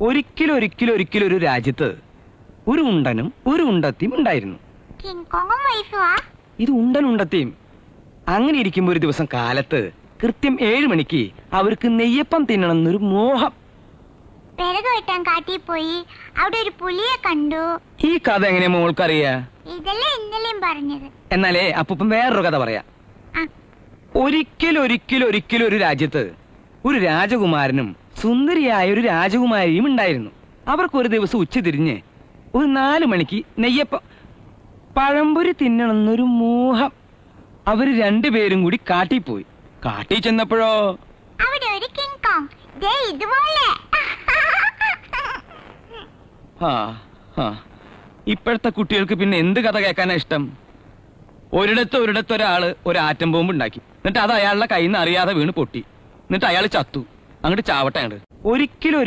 ഒരിക്കലും ഒരു രാജ്യത്ത് ഒരു ഉണ്ടനും ഒരു ഉണ്ടത്തിയും ഉണ്ടായിരുന്നു. ഇത് ഉണ്ടനും അങ്ങനെ ഇരിക്കുമ്പോ ഒരു ദിവസം കാലത്ത് കൃത്യം 7 മണിക്ക് അവർക്ക് നെയ്യപ്പം തിന്നണമെന്നൊരു മോഹം. പോയി അവിടെ ഒരു പുലിയെ കണ്ടു. ഈ കഥ എങ്ങനെയാ മോൾക്കറിയാ? ഇതല്ലേ ഇന്നലെയും പറഞ്ഞത്. എന്നാലേ അപ്പൂപ്പൻ വേറൊരു കഥ പറയാ. ഒരിക്കലും ഒരു രാജ്യത്ത് ഒരു രാജകുമാരനും സുന്ദരിയായ ഒരു രാജകുമാരിയും ഉണ്ടായിരുന്നു. അവർക്ക് ഒരു ദിവസം ഉച്ചതിരിഞ്ഞ് ഒരു 4 മണിക്ക് നെയ്യപ്പം പഴംപൊരി തിന്നണമെന്നൊരു മോഹം. അവര് രണ്ടുപേരും കൂടി കാട്ടിൽ പോയി. കാട്ടിൽ ചെന്നപ്പോഴോ അവിടെ ഒരു കിങ് കോങ് ദേ ഇതുപോലെ. ഇപ്പോഴത്തെ കുട്ടികൾക്ക് പിന്നെ എന്ത് കഥ കേൾക്കാനാ ഇഷ്ടം? ഒരിടത്തൊരാള് ഒരു ആറ്റം ബോംബ് ഉണ്ടാക്കി, എന്നിട്ട് അത് അയാളുടെ കയ്യിൽ നിന്ന് അറിയാതെ വീണ് പൊട്ടി, എന്നിട്ട് അയാൾ ചത്തു. അങ്ങോട്ട് ചാവട്ടെ. ഒരിക്കലും